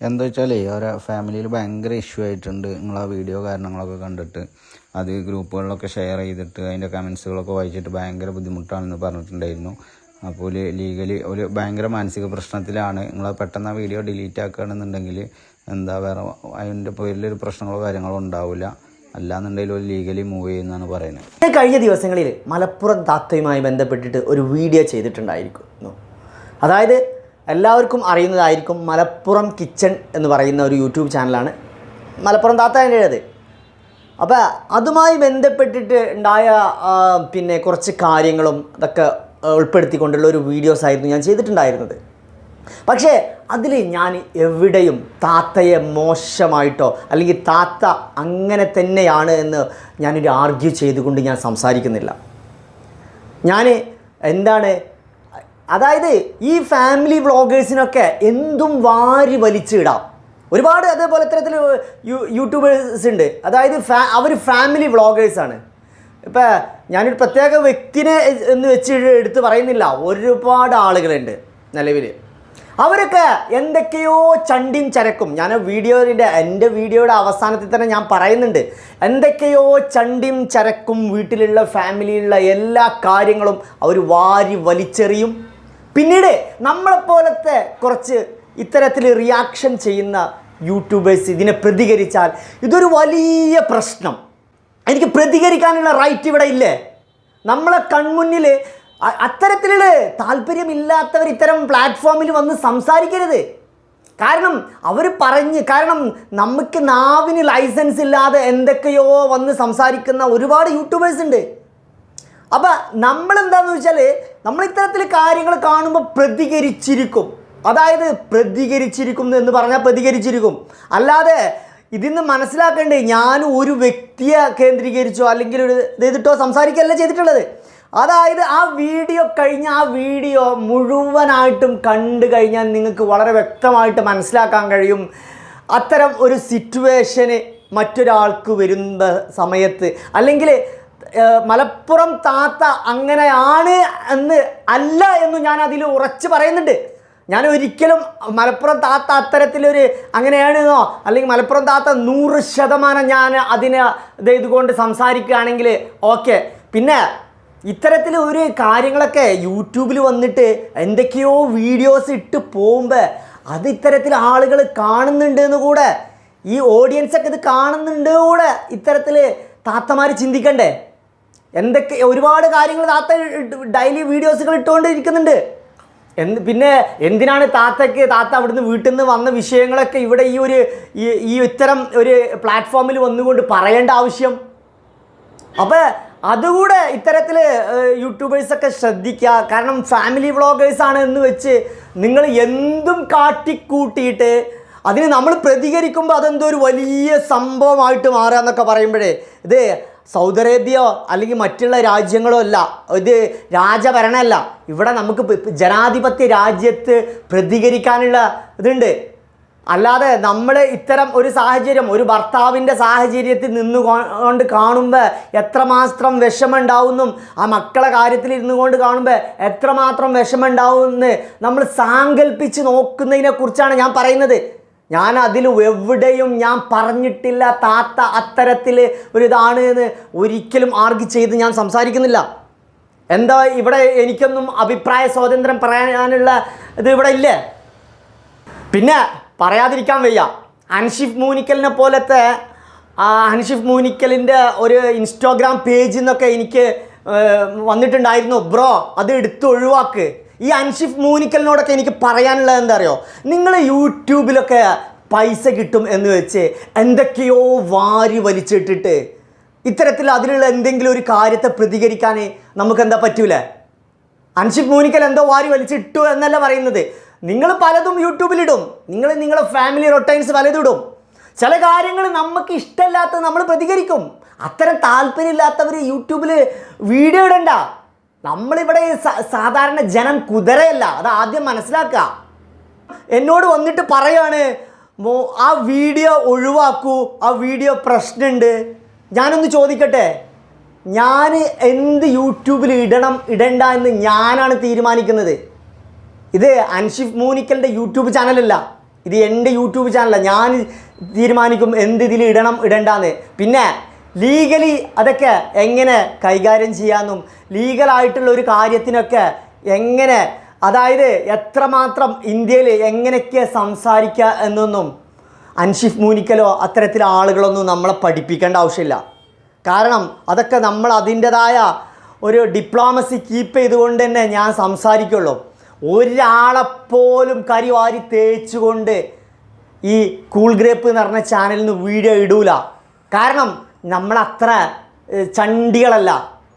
എന്താ വെച്ചാലേ അവരെ ഫാമിലിയിൽ ഭയങ്കര ഇഷ്യൂ ആയിട്ടുണ്ട്. നിങ്ങൾ ആ വീഡിയോ കാരണങ്ങളൊക്കെ കണ്ടിട്ട് അത് ഗ്രൂപ്പുകളിലൊക്കെ ഷെയർ ചെയ്തിട്ട് അതിൻ്റെ കമൻസുകളൊക്കെ വായിച്ചിട്ട് ഭയങ്കര ബുദ്ധിമുട്ടാണെന്ന് പറഞ്ഞിട്ടുണ്ടായിരുന്നു. അപ്പോൾ ലീഗലി ഒരു ഭയങ്കര മാനസിക പ്രശ്നത്തിലാണ്. നിങ്ങൾ പെട്ടെന്ന് ആ വീഡിയോ ഡിലീറ്റ് ആക്കുകയാണെന്നുണ്ടെങ്കിൽ എന്താ വേറെ അതിൻ്റെ പേരിലൊരു പ്രശ്നങ്ങളോ കാര്യങ്ങളോ ഉണ്ടാവില്ല. അല്ലാന്നുണ്ടെങ്കിൽ ഒരു ലീഗലി മൂവ് ചെയ്യുന്നതാണ് പറയുന്നത്. കഴിഞ്ഞ ദിവസങ്ങളിൽ മലപ്പുറം താത്തയുമായി ബന്ധപ്പെട്ടിട്ട് ഒരു വീഡിയോ ചെയ്തിട്ടുണ്ടായിരിക്കുന്നു. അതായത് എല്ലാവർക്കും അറിയുന്നതായിരിക്കും, മലപ്പുറം കിച്ചൺ എന്ന് പറയുന്ന ഒരു യൂട്യൂബ് ചാനലാണ് മലപ്പുറം താത്തയുടേത്. അപ്പോൾ അതുമായി ബന്ധപ്പെട്ടിട്ട് ഉണ്ടായ കുറച്ച് കാര്യങ്ങളും അതൊക്കെ ഉൾപ്പെടുത്തിക്കൊണ്ടുള്ള ഒരു വീഡിയോസായിരുന്നു ഞാൻ ചെയ്തിട്ടുണ്ടായിരുന്നത്. പക്ഷേ അതിൽ ഞാൻ എവിടെയും താത്തയെ മോശമായിട്ടോ അല്ലെങ്കിൽ താത്ത അങ്ങനെ തന്നെയാണ് എന്ന് ഞാനൊരു ആർഗ്യൂ ചെയ്തുകൊണ്ട് ഞാൻ സംസാരിക്കുന്നില്ല. അതായത് ഈ ഫാമിലി വ്ളോഗേഴ്സിനൊക്കെ എന്തും വാരി വലിച്ചിടാം. ഒരുപാട് അതേപോലെ ഇത്തരത്തിൽ യൂട്യൂബേഴ്സ് ഉണ്ട്. അതായത് അവർ ഫാമിലി വ്ളോഗേഴ്സാണ്. ഇപ്പം ഞാനൊരു പ്രത്യേക വ്യക്തിനെ എന്ന് വെച്ച് എടുത്ത് പറയുന്നില്ല, ഒരുപാട് ആളുകളുണ്ട് നിലവിൽ. അവരൊക്കെ എന്തൊക്കെയോ ചണ്ടിയും ചരക്കും. എൻ്റെ വീഡിയോയുടെ അവസാനത്തിൽ തന്നെ ഞാൻ പറയുന്നുണ്ട്, എന്തൊക്കെയോ ചണ്ടിയും ചരക്കും വീട്ടിലുള്ള ഫാമിലിയിലുള്ള എല്ലാ കാര്യങ്ങളും അവർ വാരി വലിച്ചെറിയും. പിന്നീട് നമ്മളെപ്പോലത്തെ കുറച്ച് ഇത്തരത്തിൽ റിയാക്ഷൻ ചെയ്യുന്ന യൂട്യൂബേഴ്സ് ഇതിനെ പ്രതികരിച്ചാൽ ഇതൊരു വലിയ പ്രശ്നം. എനിക്ക് പ്രതികരിക്കാനുള്ള റൈറ്റ് ഇവിടെ ഇല്ലേ? നമ്മളെ കൺമുന്നിൽ അത്തരത്തിലുള്ള താല്പര്യമില്ലാത്തവർ ഇത്തരം പ്ലാറ്റ്ഫോമിൽ വന്ന് സംസാരിക്കരുത്. കാരണം നമുക്ക് നാവിന് ലൈസൻസ് ഇല്ലാതെ എന്തൊക്കെയോ വന്ന് സംസാരിക്കുന്ന ഒരുപാട് യൂട്യൂബേഴ്സ് ഉണ്ട്. അപ്പോൾ നമ്മളെന്താണെന്ന് വെച്ചാൽ നമ്മൾ ഇത്തരത്തിൽ കാര്യങ്ങൾ കാണുമ്പോൾ പ്രതികരിച്ചിരിക്കും. അതായത് പ്രതികരിച്ചിരിക്കും എന്ന് പറഞ്ഞാൽ പ്രതികരിച്ചിരിക്കും. അല്ലാതെ ഇതിന്ന് മനസ്സിലാക്കേണ്ടേ ഞാൻ ഒരു വ്യക്തിയെ കേന്ദ്രീകരിച്ചോ അല്ലെങ്കിൽ ഒരു ചെയ്തിട്ടോ സംസാരിക്കുകയല്ല ചെയ്തിട്ടുള്ളത്. അതായത് ആ വീഡിയോ മുഴുവനായിട്ടും കണ്ടു കഴിഞ്ഞാൽ നിങ്ങൾക്ക് വളരെ വ്യക്തമായിട്ട് മനസ്സിലാക്കാൻ കഴിയും അത്തരം ഒരു സിറ്റുവേഷന് മറ്റൊരാൾക്ക് വരുന്ന സമയത്ത്, അല്ലെങ്കിൽ മലപ്പുറം താത്ത അങ്ങനെയാണ് എന്ന് ഞാൻ അതിൽ ഉറച്ച് പറയുന്നുണ്ട്. ഞാൻ ഒരിക്കലും മലപ്പുറം താത്ത അത്തരത്തിലൊരു അങ്ങനെയാണെന്നോ അല്ലെങ്കിൽ മലപ്പുറം താത്ത 100% ഞാൻ അതിനെ ഇതുകൊണ്ട് സംസാരിക്കുകയാണെങ്കിൽ ഓക്കെ. പിന്നെ ഇത്തരത്തിൽ ഒരു കാര്യങ്ങളൊക്കെ യൂട്യൂബിൽ വന്നിട്ട് എന്തൊക്കെയോ വീഡിയോസ് ഇട്ട് പോകുമ്പോൾ അത് ഇത്തരത്തിൽ ആളുകൾ കാണുന്നുണ്ട് എന്ന് കൂടെ, ഈ ഓഡിയൻസൊക്കെ ഇത് കാണുന്നുണ്ട് കൂടെ ഇത്തരത്തിൽ താത്തമാർ ചിന്തിക്കണ്ടേ? ഒരുപാട് കാര്യങ്ങൾ താത്ത ഡെയിലി വീഡിയോസുകൾ ഇട്ടുകൊണ്ടിരിക്കുന്നുണ്ട്. പിന്നെ എന്തിനാണ് താത്ത അവിടുന്ന് വീട്ടിൽ നിന്ന് വന്ന വിഷയങ്ങളൊക്കെ ഇവിടെ ഈ ഇത്തരം ഒരു പ്ലാറ്റ്ഫോമിൽ വന്നുകൊണ്ട് പറയേണ്ട ആവശ്യം? അപ്പോൾ അതുകൂടെ ഇത്തരത്തിൽ യൂട്യൂബേഴ്സൊക്കെ ശ്രദ്ധിക്കുക. കാരണം ഫാമിലി വ്ളോഗേഴ്സാണ് എന്ന് വെച്ച് നിങ്ങൾ എന്തും കാട്ടിക്കൂട്ടിയിട്ട് അതിന് നമ്മൾ പ്രതികരിക്കുമ്പോൾ അതെന്തോ ഒരു വലിയ സംഭവമായിട്ട് മാറുക എന്നൊക്കെ പറയുമ്പോഴേ, ഇത് സൗദി അറേബ്യയോ അല്ലെങ്കിൽ മറ്റുള്ള രാജ്യങ്ങളോ അല്ല, ഇത് രാജഭരണമല്ല. ഇവിടെ നമുക്ക് ജനാധിപത്യ രാജ്യത്ത് പ്രതികരിക്കാനുള്ള ഇതുണ്ട്. അല്ലാതെ നമ്മൾ ഇത്തരം ഒരു സാഹചര്യം, ഒരു ഭർത്താവിൻ്റെ സാഹചര്യത്തിൽ നിന്നുകൊണ്ട് കാണുമ്പോൾ എത്രമാത്രം വിഷമമുണ്ടാവുമെന്നും ആ മക്കളെ കാര്യത്തിൽ ഇരുന്നു കൊണ്ട് കാണുമ്പോൾ എത്രമാത്രം വിഷമമുണ്ടാവുമെന്ന് നമ്മൾ സാങ്കല്പിച്ച് നോക്കുന്നതിനെക്കുറിച്ചാണ് ഞാൻ പറയുന്നത്. ഞാൻ അതിൽ എവിടെയും ഞാൻ പറഞ്ഞിട്ടില്ല താത്ത അത്തരത്തിൽ ഒരിതാണ് എന്ന് ഒരിക്കലും ആർഗ്യൂ ചെയ്ത് ഞാൻ സംസാരിക്കുന്നില്ല. എന്താ ഇവിടെ എനിക്കൊന്നും അഭിപ്രായ സ്വാതന്ത്ര്യം പറയാനുള്ള ഇത് ഇവിടെ ഇല്ലേ? പിന്നെ പറയാതിരിക്കാൻ വയ്യ, അൻഷിഫ് മൂനിക്കലിനെ പോലത്തെ അൻഷിഫ് മൂനിക്കലിൻ്റെ ഒരു ഇൻസ്റ്റാഗ്രാം പേജിൽ നിന്നൊക്കെ എനിക്ക് വന്നിട്ടുണ്ടായിരുന്നു, ബ്രോ അത് എടുത്ത് ഒഴിവാക്ക്. ഈ അൻഷിഫ് മൂനിക്കലിനോടൊക്കെ എനിക്ക് പറയാനുള്ളത് എന്താ അറിയോ, നിങ്ങൾ യൂട്യൂബിലൊക്കെ പൈസ കിട്ടും എന്ന് വെച്ച് എന്തൊക്കെയോ വാരി വലിച്ചിട്ടിട്ട് ഇത്തരത്തിൽ അതിലുള്ള എന്തെങ്കിലും ഒരു കാര്യത്തെ പ്രതികരിക്കാൻ നമുക്കെന്താ പറ്റൂലേ? അൻഷിഫ് മൂനിക്കൽ എന്തോ വാരി വലിച്ചിട്ടു എന്നല്ല പറയുന്നത്. നിങ്ങൾ പലതും യൂട്യൂബിലിടും, നിങ്ങളുടെ ഫാമിലി റൊട്ടൈൻസ് പലതിടും. ചില കാര്യങ്ങൾ നമുക്ക് ഇഷ്ടമില്ലാത്തത് നമ്മൾ പ്രതികരിക്കും. അത്തരം താല്പര്യമില്ലാത്തവർ യൂട്യൂബിൽ വീഡിയോ ഇടണ്ട. നമ്മളിവിടെ സാധാരണ ജനം കുതിരയല്ല, അത് ആദ്യം മനസ്സിലാക്കുക. എന്നോട് വന്നിട്ട് പറയാണ് ആ വീഡിയോ ഒഴിവാക്കൂ, ആ വീഡിയോ പ്രശ്നമുണ്ട്. ഞാനൊന്ന് ചോദിക്കട്ടെ, ഞാൻ എന്ത് യൂട്യൂബിൽ ഇടണ്ട എന്ന് ഞാനാണ് തീരുമാനിക്കുന്നത്. ഇത് അൻഷിഫ് മൂനിക്കലിൻ്റെ യൂട്യൂബ് ചാനലല്ല, ഇത് എൻ്റെ യൂട്യൂബ് ചാനലാണ്, ഞാൻ തീരുമാനിക്കും എന്ത് ഇതിൽ ഇടണം ഇടണ്ടാന്ന്. പിന്നെ ലീഗലി അതൊക്കെ എങ്ങനെ കൈകാര്യം ചെയ്യാമെന്നും ലീഗലായിട്ടുള്ള ഒരു കാര്യത്തിനൊക്കെ എങ്ങനെ, അതായത് എത്രമാത്രം ഇന്ത്യയിൽ എങ്ങനെയൊക്കെ സംസാരിക്കുക എന്നൊന്നും അൻഷിഫ് മൂനിക്കലോ അത്തരത്തിലെ ആളുകളൊന്നും നമ്മളെ പഠിപ്പിക്കേണ്ട ആവശ്യമില്ല. കാരണം അതൊക്കെ നമ്മൾ അതിൻ്റെതായ ഒരു ഡിപ്ലോമസി കീപ്പ് ചെയ്തുകൊണ്ട് തന്നെ ഞാൻ സംസാരിക്കുള്ളൂ. ഒരാളെപ്പോലും കരിവാരി തേച്ചുകൊണ്ട് ഈ കൂൾ ഗ്രേപ്പ് എന്ന് പറഞ്ഞ ചാനലിൽ നിന്ന് വീഡിയോ ഇടൂല. കാരണം നമ്മളത്ര ചണ്ടികളല്ല.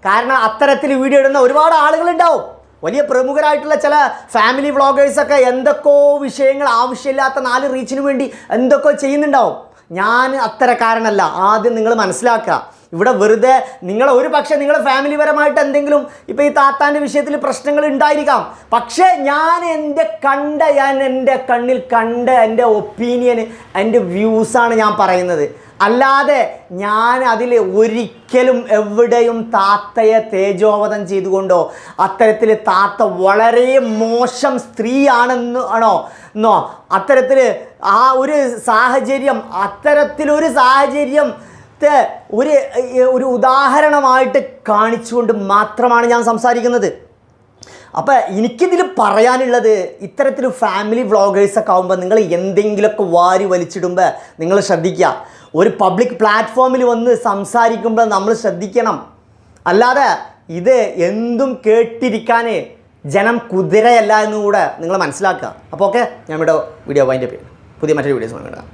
കാരണം അത്തരത്തിൽ വീഡിയോ ഇടുന്ന ഒരുപാട് ആളുകളുണ്ടാവും. വലിയ പ്രമുഖരായിട്ടുള്ള ചില ഫാമിലി വ്ളോഗേഴ്സൊക്കെ എന്തൊക്കെയോ വിഷയങ്ങൾ ആവശ്യമില്ലാത്ത 4 റീച്ചിന് വേണ്ടി എന്തൊക്കെയോ ചെയ്യുന്നുണ്ടാവും. ഞാൻ അത്തരക്കാരനല്ല. ആദ്യം നിങ്ങൾ മനസ്സിലാക്കുക. ഇവിടെ വെറുതെ നിങ്ങൾ ഒരു പക്ഷേ നിങ്ങളുടെ ഫാമിലി പരമായിട്ട് എന്തെങ്കിലും ഇപ്പോൾ ഈ താത്താൻ്റെ വിഷയത്തിൽ പ്രശ്നങ്ങൾ ഉണ്ടായിരിക്കാം. പക്ഷേ ഞാൻ എൻ്റെ കണ്ണിൽ കണ്ട എൻ്റെ ഒപ്പീനിയൻ, എൻ്റെ വ്യൂസാണ് ഞാൻ പറയുന്നത്. അല്ലാതെ ഞാൻ അതിൽ ഒരിക്കലും എവിടെയും താത്തയെ തേജോവധം ചെയ്തുകൊണ്ടോ അത്തരത്തിൽ താത്ത വളരെ മോശം സ്ത്രീയാണെന്ന് എന്നോ അത്തരത്തിൽ ആ ഒരു സാഹചര്യം, അത്തരത്തിലൊരു സാഹചര്യം ഒരു ഉദാഹരണമായിട്ട് കാണിച്ചുകൊണ്ട് മാത്രമാണ് ഞാൻ സംസാരിക്കുന്നത്. അപ്പോൾ എനിക്കിതിൽ പറയാനുള്ളത്, ഇത്തരത്തിൽ ഫാമിലി വ്ളോഗേഴ്സൊക്കെ ആകുമ്പോൾ നിങ്ങൾ എന്തെങ്കിലുമൊക്കെ വാരി വലിച്ചിടുമ്പോൾ നിങ്ങൾ ശ്രദ്ധിക്കുക. ഒരു പബ്ലിക് പ്ലാറ്റ്ഫോമിൽ വന്ന് സംസാരിക്കുമ്പോൾ നമ്മൾ ശ്രദ്ധിക്കണം. അല്ലാതെ ഇത് എന്തും കേട്ടിരിക്കാൻ ജനം കുതിരയല്ല എന്നുകൂടെ നിങ്ങൾ മനസ്സിലാക്കുക. അപ്പോൾ ഓക്കെ, ഞാൻ ഇവിടെ വീഡിയോ വൈൻഡപ്പ് ചെയ്യുന്നു. പുതിയ മറ്റൊരു വീഡിയോസ് കാണാം.